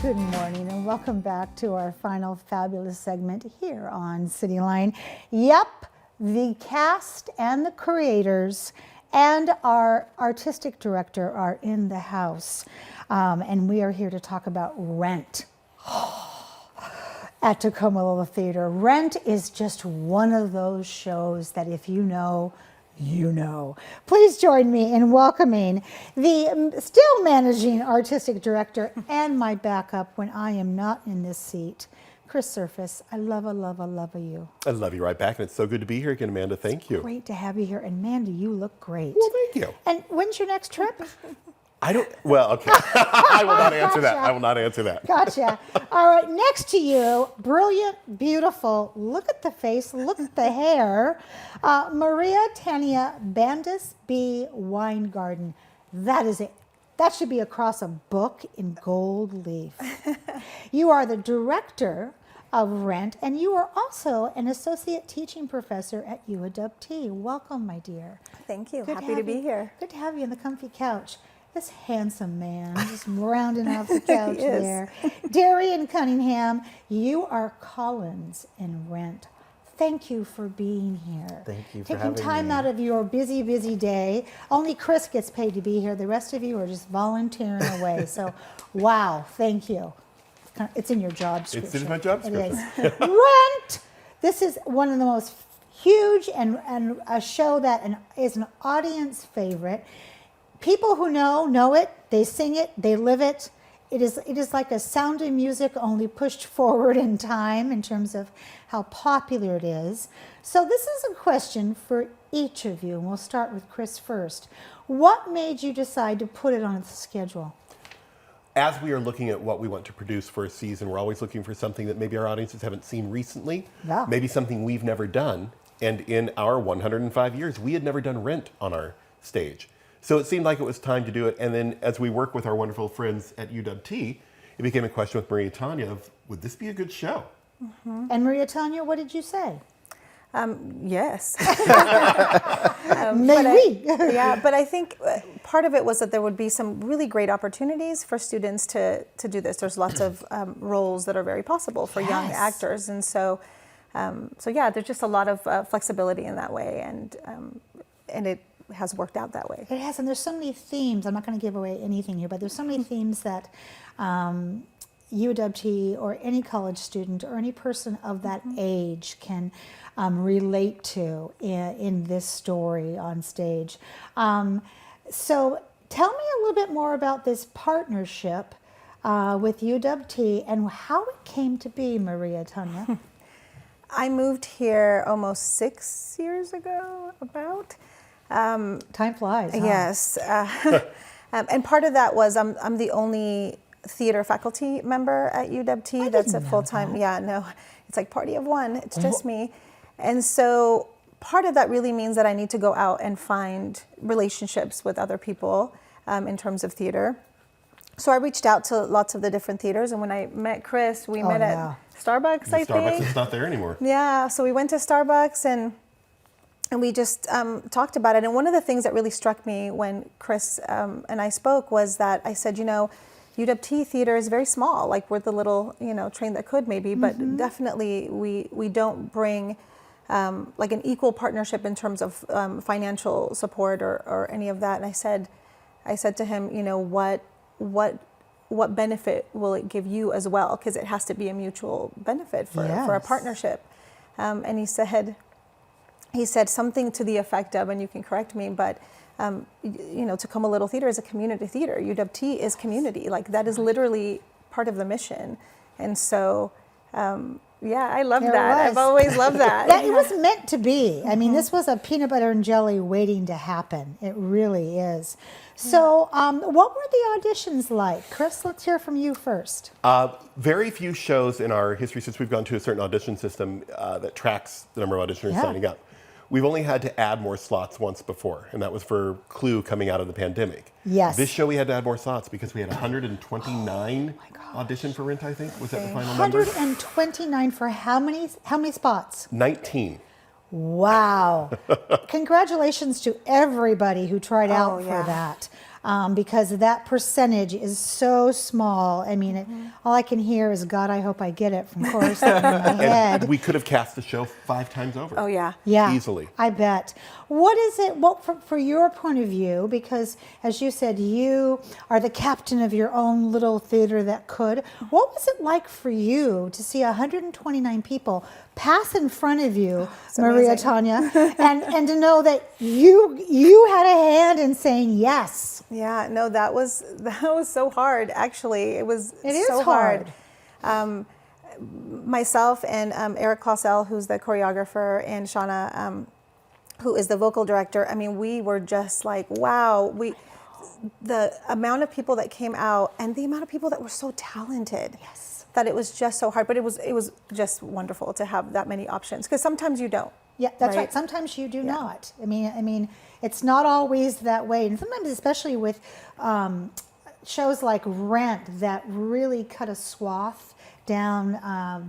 Good morning and welcome back to our final fabulous segment here on Cityline. Yep, the cast and the creators and our artistic director are in the house. And we are here to talk about Rent at Tacoma Little Theater. Rent is just one of those shows that if you know, you know. Please join me in welcoming the still managing artistic director and my backup when I am not in this seat, Chris Surface. I love you. I love you right back, and it's so good to be here again, Amanda. Thank you. Great to have you here, and Mandy, you look great. Well, thank you. And when's your next trip? I don't, well, okay. I will not answer that. I will not answer that. Gotcha. All right, next to you, brilliant, beautiful, look at the face, look at the hair, Maria Tania Bandis B. Weingarten. That is it. That should be across a book in gold leaf. You are the director of Rent, and you are also an associate teaching professor at UW. Welcome, my dear. Thank you. Happy to be here. Good to have you on the comfy couch. This handsome man just rounding off the couch there. Darian Cunningham, you are Collins in Rent. Thank you for being here. Thank you for taking having time me. out of your busy, busy day. Only Chris gets paid to be here. The rest of you are just volunteering away. So, wow, thank you. It's in your job description. It's in my job description. It is. Rent! This is one of the most huge and a show that is an audience favorite. People who know it, they sing it, they live it. It is like a Sound of Music, only pushed forward in time in terms of how popular it is. So this is a question for each of you, and we'll start with Chris first. What made you decide to put it on the schedule? As we are looking at what we want to produce for a season, we're always looking for something that maybe our audiences haven't seen recently, maybe something we've never done. And in our 105 years, we had never done Rent on our stage. So it seemed like it was time to do it. And then as we work with our wonderful friends at UW, it became a question with Maria Tania of, would this be a good show? Mm-hmm. And Maria Tania, what did you say? Yes. Maybe. But I think part of it was that there would be some really great opportunities for students to do this. There's lots of roles that are very possible for young actors. And so there's just a lot of flexibility in that way. And it has worked out that way. It has, and there's so many themes. I'm not going to give away anything here, but there's so many themes that UW or any college student or any person of that age can relate to in this story on stage. So tell me a little bit more about this partnership with UW and how it came to be, Maria Tania. I moved here almost 6 years ago, about. Time flies. Huh? Yes. And part of that was I'm the only theater faculty member at UW. That's a full-time. Yeah, no, it's like party of one. It's just me. And so part of that really means that I need to go out and find relationships with other people in terms of theater. So I reached out to lots of the different theaters, and when I met Chris, we met at Starbucks, I think. Starbucks is not there anymore. Yeah, so we went to Starbucks and we just talked about it. And one of the things that really struck me when Chris and I spoke was that I said, UW theater is very small. Like, we're the little, train that could maybe, but definitely we don't bring like an equal partnership in terms of financial support or any of that. And I said to him, what benefit will it give you as well? Because it has to be a mutual benefit for a partnership. And he said something to the effect of, and you can correct me, but Tacoma Little Theater is a community theater. UW is community. Like, that is literally part of the mission. And so, I love that. I've always loved that. It was meant to be. I mean, this was a peanut butter and jelly waiting to happen. It really is. So what were the auditions like? Chris, let's hear from you first. Very few shows in our history, since we've gone to a certain audition system that tracks the number of auditioners signing up. We've only had to add more slots once before, and that was for Clue coming out of the pandemic. Yes. This show we had to add more slots because we had 129 audition for Rent, I think. Was that the final number? 129 for how many spots? 19. Wow. Congratulations to everybody who tried out for that. because that percentage is so small. I mean, all I can hear is "God, I hope I get it" from chorus in my head. We could have cast the show 5 times over. Oh yeah. Yeah, Easily. I bet. What is it? What for your point of view? Because as you said, you are the captain of your own little theater that could. What was it like for you to see 129 people pass in front of you, Maria amazing. Tanya, and to know that you had a hand in saying yes? Yeah, no, that was so hard. Actually, it is so hard. Myself and Eric Clausel, who's the choreographer, and Shauna, who is the vocal director. I mean, we were just like, wow. The amount of people that came out and the amount of people that were so talented. Yes. That it was just so hard, but it was just wonderful to have that many options, because sometimes you don't. Yeah, that's right. Sometimes you do not. I mean, it's not always that way, and sometimes, especially with shows like Rent, that really cut a swath down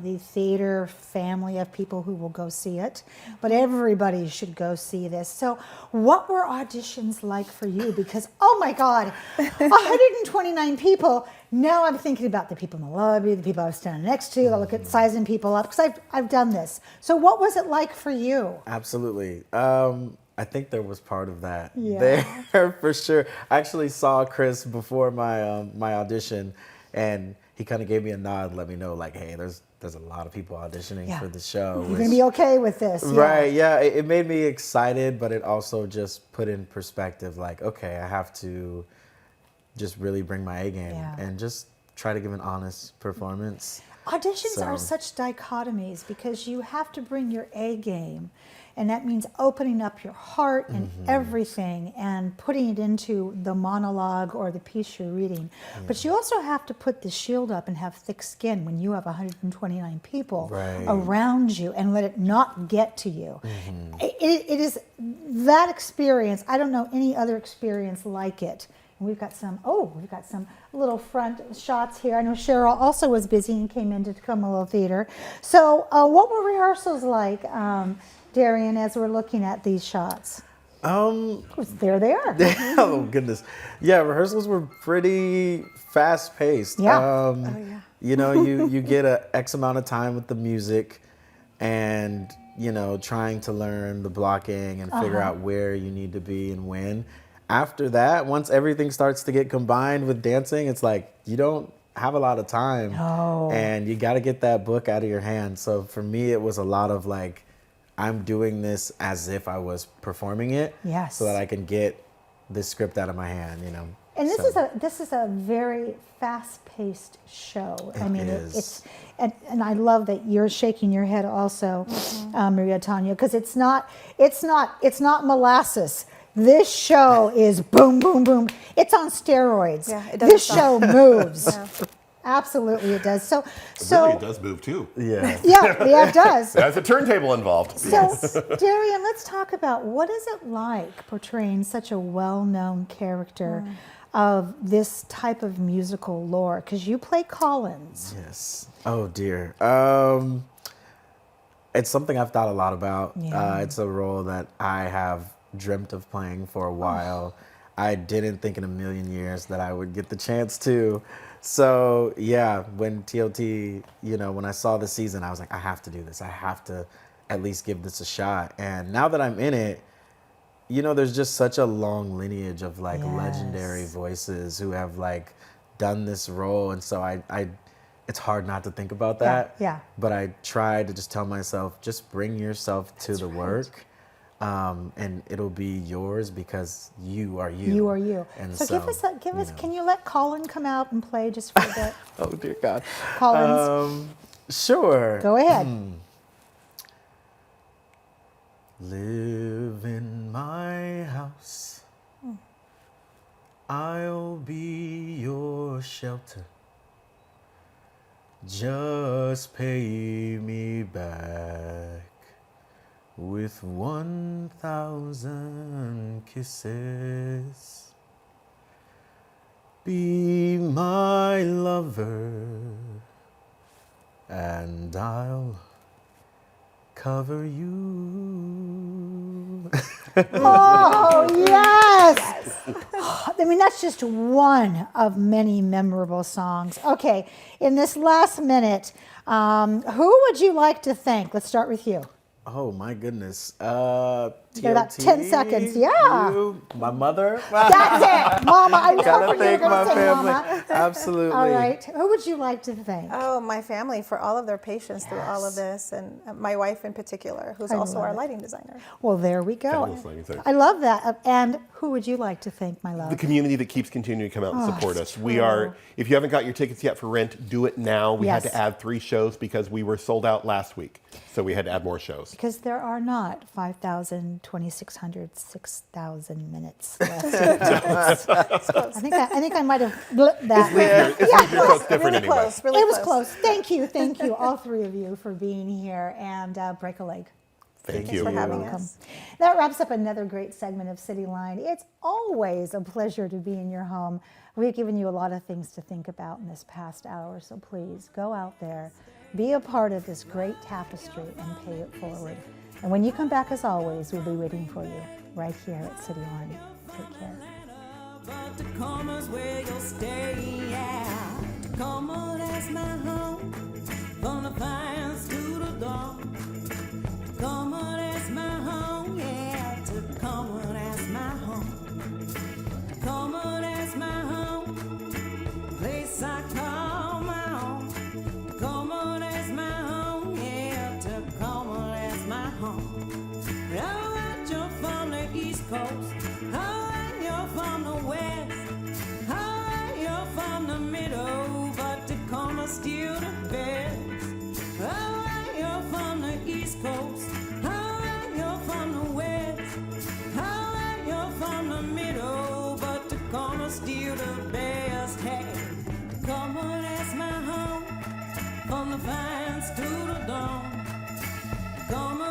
the theater family of people who will go see it. But everybody should go see this. So what were auditions like for you? Because, oh my God, 129 people. Now I'm thinking about the people in the lobby, the people I was standing next to. I look at sizing people up, because I've done this. So what was it like for you? Absolutely. I think there was part of that there for sure. I actually saw Chris before my audition, and he kind of gave me a nod, let me know like, hey, there's a lot of people auditioning for the show. You're gonna be okay with this, right? Yeah, it made me excited, but it also just put in perspective, like, okay, I have to just really bring my A game and just try to give an honest performance. Auditions are such dichotomies, because you have to bring your A game, and that means opening up your heart and everything and putting it into the monologue or the piece you're reading. But you also have to put the shield up and have thick skin when you have 129 people around you, and let it not get to you. It is that experience. I don't know any other experience like it. And we've got some little front shots here. I know Cheryl also was busy and came into Tacoma Little Theater. So what were rehearsals like, Darian, as we're looking at these shots? There they are. Oh, goodness. Yeah, rehearsals were pretty fast-paced. Yeah. You know, you get a X amount of time with the music, and, you know, trying to learn the blocking and figure out where you need to be and when. After that, once everything starts to get combined with dancing, it's like you don't have a lot of time. No. And you got to get that book out of your hand. So for me, it was a lot of like, I'm doing this as if I was performing it. Yes. So that I can get this script out of my hand, you know. And this is a very fast-paced show. I mean, it's and I love that you're shaking your head also, Maria Tanya, because it's not molasses. This show is boom, boom, boom. It's on steroids. Yeah, it doesn't this show moves. Absolutely, it does. So Really, it does move too. Yeah. yeah, it does. There's a turntable involved. So, Darian, let's talk about what is it like portraying such a well-known character of this type of musical lore? Because you play Collins. Yes. Oh, dear. It's something I've thought a lot about. Yeah. It's a role that I have dreamt of playing for a while. I didn't think in a million years that I would get the chance to. So yeah, when TOT, you know, when I saw the season, I was like, I have to do this. I have to at least give this a shot. And now that I'm in it, you know, there's just such a long lineage of like legendary voices who have like done this role. And so I it's hard not to think about that. Yeah. But I try to just tell myself, just bring yourself to the work. And it'll be yours because you are you. You are you. And so give us. Can you let Colin come out and play just for a bit? Oh dear God. Collins. Sure. Go ahead. Live in my house. I'll be your shelter. Just pay me back with 1,000 kisses. Be my lover, and I'll cover you. Oh, yes. I mean, that's just one of many memorable songs. Okay, in this last minute, who would you like to thank? Let's start with you. Oh my goodness. You got about 10 seconds. Yeah. You, my mother. That's it. Mama. I know Gotta what you were thank going my to say, family. Mama. Absolutely. All right. Who would you like to thank? Oh, my family for all of their patience through all of this, and my wife in particular, who's also our lighting designer. Well, there we go. Fabulous lighting designer. I love that. And who would you like to thank, my love? The community that keeps continuing to come out and support it's us. We true. are, if you haven't got your tickets yet for Rent, do it now. We had Yes. to add 3 shows because we were sold out last week. So we had to add more shows. Because there are not 5,000, 2,600, 6,000 minutes left. I think I might have blipped that. It's your code's different Really anyway. close, really It was close. close. Thank you, all 3 of you, for being here, and break a leg. Thank Thanks you. for having Welcome. us. That wraps up another great segment of Cityline. It's always a pleasure to be in your home. We've given you a lot of things to think about in this past hour, so please go out there, be a part of this great tapestry, and pay it forward. And when you come back, as always, we'll be waiting for you right here at Cityline. Take care. But Tacoma's where you'll stay, yeah. Tacoma, that's my home. From the pines to the dawn. Tacoma, that's my home, yeah. Tacoma, that's my home. Tacoma, that's my home. Place I call my own. Tacoma, that's my home, yeah. Tacoma, that's my home. All right, you're from the East Coast. All right, you're from the West. All right, you're from the middle, but Tacoma's still the best. All right, you're from the East Coast. All right, you're from the West. All right, you're from the middle, but Tacoma's still the best. Hey, Tacoma, that's my home. From the vines to the dawn. Tacoma,